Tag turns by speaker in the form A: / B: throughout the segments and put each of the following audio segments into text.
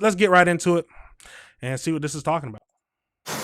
A: let's get right into it and see what this is talking about.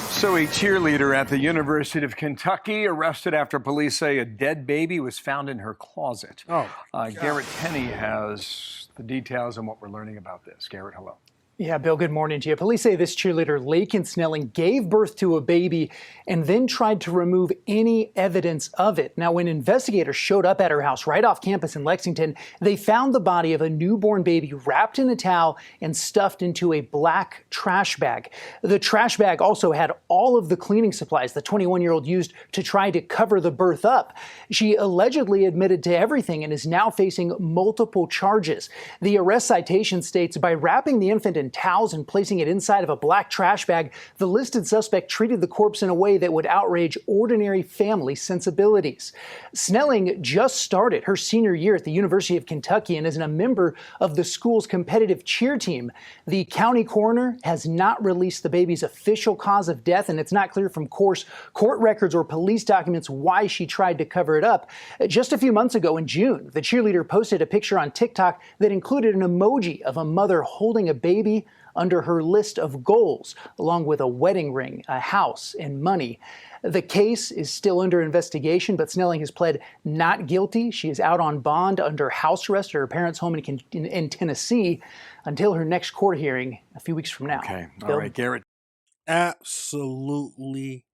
B: So a cheerleader at the University of Kentucky arrested after police say a dead baby was found in her closet. Garrett Tenney has the details on what we're learning about this. Garrett, hello.
C: Yeah, Bill, good morning to you. Police say this cheerleader, Lakin Snelling, gave birth to a baby and then tried to remove any evidence of it. Now, when investigators showed up at her house right off campus in Lexington, they found the body of a newborn baby wrapped in a towel and stuffed into a black trash bag. The trash bag also had all of the cleaning supplies the 21-year-old used to try to cover the birth up. She allegedly admitted to everything and is now facing multiple charges. The arrest citation states, by wrapping the infant in towels and placing it inside of a black trash bag, the listed suspect treated the corpse in a way that would outrage ordinary family sensibilities. Snelling just started her senior year at the University of Kentucky and is a member of the school's competitive cheer team. The county coroner has not released the baby's official cause of death, and it's not clear from court records or police documents why she tried to cover it up. Just a few months ago in June, the cheerleader posted a picture on TikTok that included an emoji of a mother holding a baby under her list of goals, along with a wedding ring, a house, and money. The case is still under investigation, but Snelling has pled not guilty. She is out on bond under house arrest at her parents' home in Tennessee until her next court hearing a few weeks from now.
B: Okay, all right, Garrett.
A: Absolutely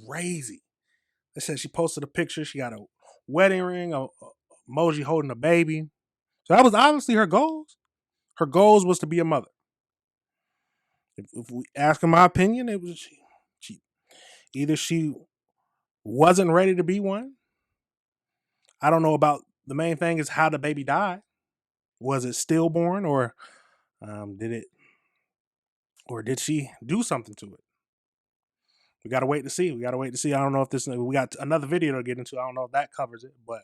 A: crazy. They said she posted a picture. She got a wedding ring, a emoji holding a baby. So that was obviously her goals. Her goals was to be a mother. If we ask her my opinion, it was either she wasn't ready to be one. I don't know about, the main thing is how the baby died. Was it stillborn, or did she do something to it? We got to wait to see. I don't know if we got another video to get into. I don't know if that covers it, but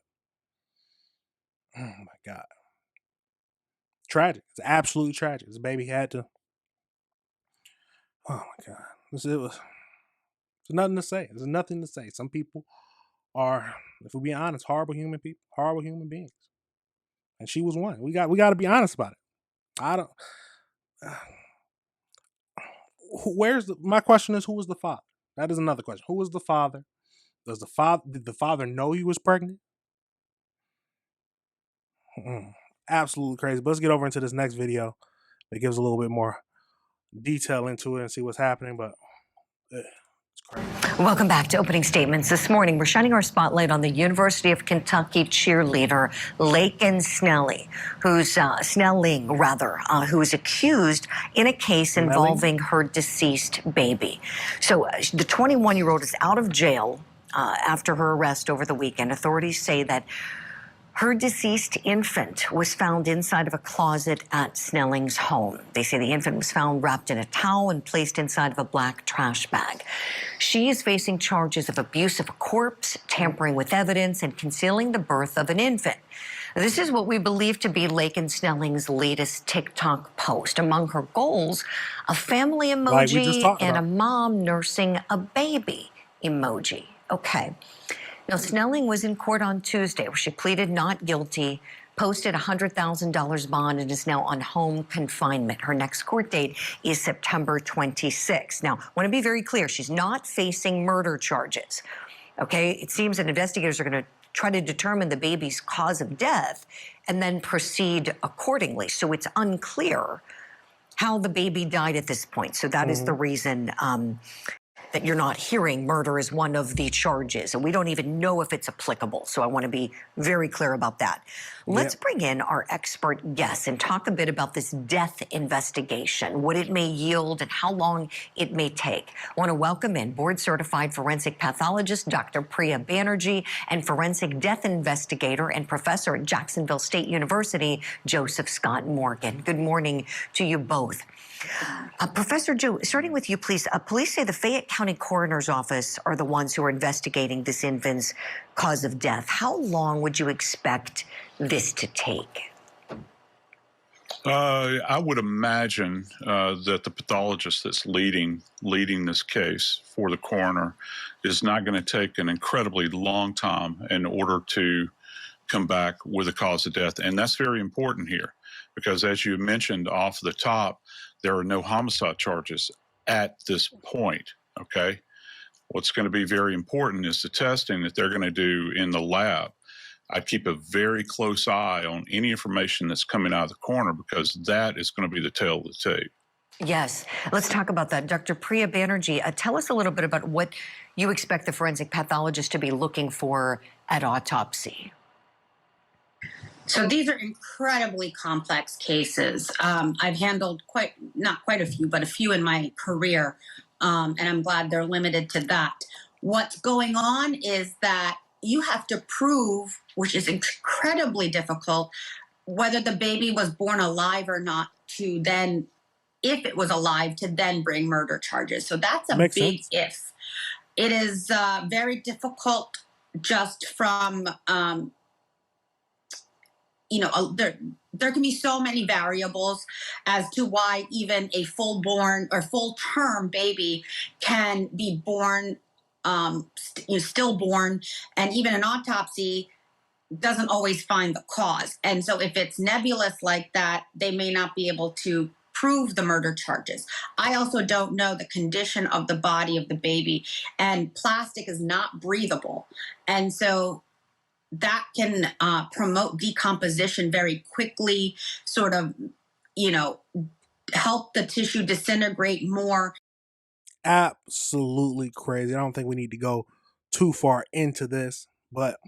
A: oh my God. Tragic. It's absolutely tragic. This baby had to. Oh my God. There's nothing to say. There's nothing to say. Some people are, if we're being honest, horrible human people, horrible human beings. And she was one. We got to be honest about it. My question is, who was the father? That is another question. Who was the father? Did the father know he was pregnant? Absolutely crazy. But let's get over into this next video that gives a little bit more detail into it and see what's happening, but it's crazy.
D: Welcome back to Opening Statements. This morning, we're shining our spotlight on the University of Kentucky cheerleader, Lakin Snelling, who's accused in a case involving her deceased baby. So the 21-year-old is out of jail after her arrest over the weekend. Authorities say that her deceased infant was found inside of a closet at Snelling's home. They say the infant was found wrapped in a towel and placed inside of a black trash bag. She is facing charges of abuse of a corpse, tampering with evidence, and concealing the birth of an infant. This is what we believe to be Lakin Snelling's latest TikTok post. Among her goals, a family emoji and a mom nursing a baby emoji. Okay. Now, Snelling was in court on Tuesday, where she pleaded not guilty, posted a $100,000 bond, and is now on home confinement. Her next court date is September 26. Now, I want to be very clear. She's not facing murder charges. Okay? It seems that investigators are going to try to determine the baby's cause of death and then proceed accordingly. So it's unclear how the baby died at this point. So that is the reason that you're not hearing murder as one of the charges. And we don't even know if it's applicable. So I want to be very clear about that. Let's bring in our expert guest and talk a bit about this death investigation, what it may yield and how long it may take. I want to welcome in board-certified forensic pathologist Dr. Priya Banerjee and forensic death investigator and professor at Jacksonville State University, Joseph Scott Morgan. Good morning to you both. Professor Joe, starting with you, please. Police say the Fayette County Coroner's Office are the ones who are investigating this infant's cause of death. How long would you expect this to take?
E: I would imagine that the pathologist that's leading this case for the coroner is not going to take an incredibly long time in order to come back with a cause of death. And that's very important here, because as you mentioned off the top, there are no homicide charges at this point, okay? What's going to be very important is the testing that they're going to do in the lab. I keep a very close eye on any information that's coming out of the coroner, because that is going to be the tale of the tape.
D: Yes, let's talk about that. Dr. Priya Banerjee, tell us a little bit about what you expect the forensic pathologist to be looking for at autopsy.
F: So these are incredibly complex cases. I've handled not quite a few, but a few in my career, and I'm glad they're limited to that. What's going on is that you have to prove, which is incredibly difficult, whether the baby was born alive or not, to then, if it was alive, to then bring murder charges. So that's a big if. It is very difficult just from... there can be so many variables as to why even a full-born or full-term baby can be born, stillborn, and even an autopsy doesn't always find the cause. And so if it's nebulous like that, they may not be able to prove the murder charges. I also don't know the condition of the body of the baby, and plastic is not breathable. And so that can promote decomposition very quickly, sort of, help the tissue disintegrate more.
A: Absolutely crazy. I don't think we need to go too far into this, but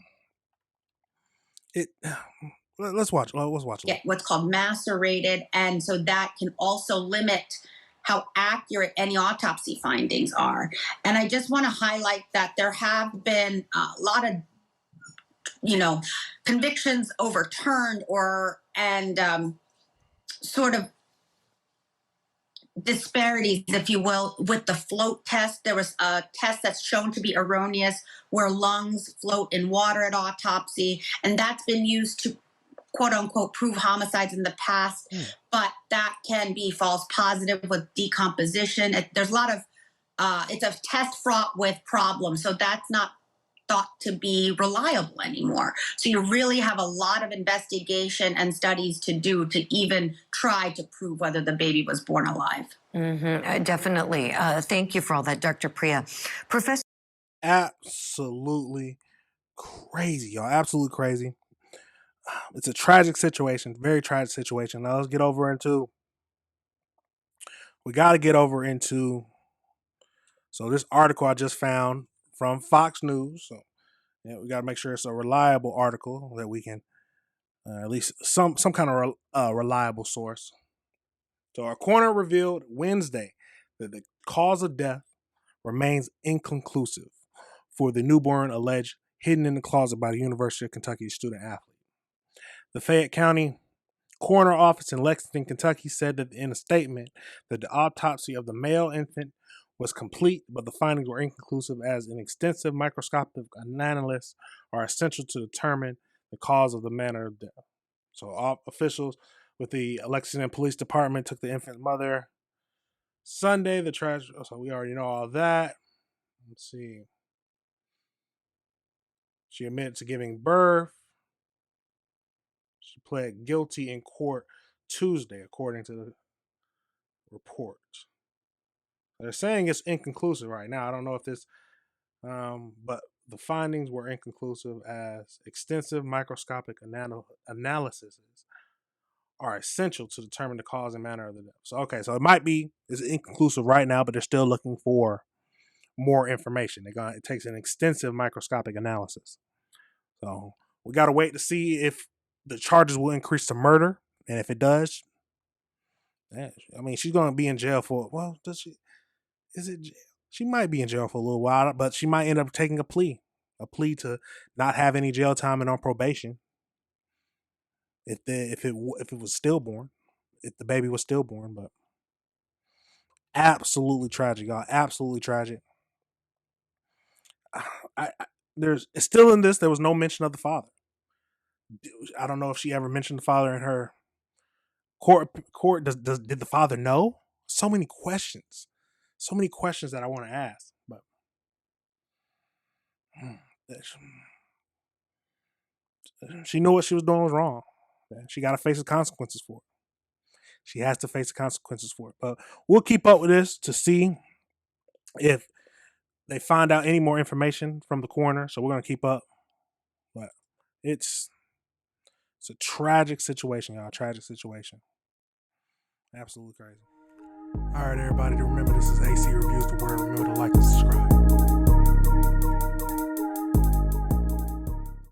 A: let's watch. Let's watch.
F: Get what's called macerated, and so that can also limit how accurate any autopsy findings are. And I just want to highlight that there have been a lot of convictions overturned and sort of disparities, if you will, with the float test. There was a test that's shown to be erroneous where lungs float in water at autopsy, and that's been used to quote unquote prove homicides in the past, but that can be false positive with decomposition. There's a lot of, it's a test fraught with problems, so that's not thought to be reliable anymore. So you really have a lot of investigation and studies to do to even try to prove whether the baby was born alive.
D: Definitely. Thank you for all that, Dr. Priya. Professor.
A: Absolutely crazy, y'all. Absolutely crazy. It's a tragic situation, very tragic situation. Now let's get over into, so this article I just found from Fox News. So we got to make sure it's a reliable article that we can, at least some kind of reliable source. So our coroner revealed Wednesday that the cause of death remains inconclusive for the newborn alleged hidden in the closet by the University of Kentucky student athlete. The Fayette County Coroner Office in Lexington, Kentucky said that in a statement that the autopsy of the male infant was complete, but the findings were inconclusive as an extensive microscopic analysis are essential to determine the cause of the manner of death. So officials with the Lexington Police Department took the infant's mother Sunday. So we already know all that. Let's see. She admitted to giving birth. She pled guilty in court Tuesday, according to the reports. They're saying it's inconclusive right now. I don't know if this, but the findings were inconclusive as extensive microscopic analyses are essential to determine the cause and manner of the death. So, okay, so it's inconclusive right now, but they're still looking for more information. It takes an extensive microscopic analysis. So we got to wait to see if the charges will increase to murder, and if it does, she's going to be in jail for, well, does she? Is it jail? She might be in jail for a little while, but she might end up taking a plea to not have any jail time and on probation. If it was stillborn, if the baby was stillborn, but absolutely tragic, y'all. Absolutely tragic. It's still in this. There was no mention of the father. I don't know if she ever mentioned the father in her court. Did the father know? So many questions that I want to ask, but she knew what she was doing was wrong. She got to face the consequences for it. she has to face the consequences for it. But we'll keep up with this to see if they find out any more information from the coroner. So we're going to keep up. But it's a tragic situation, y'all. Tragic situation. Absolutely crazy. All right, everybody. Remember, this is AC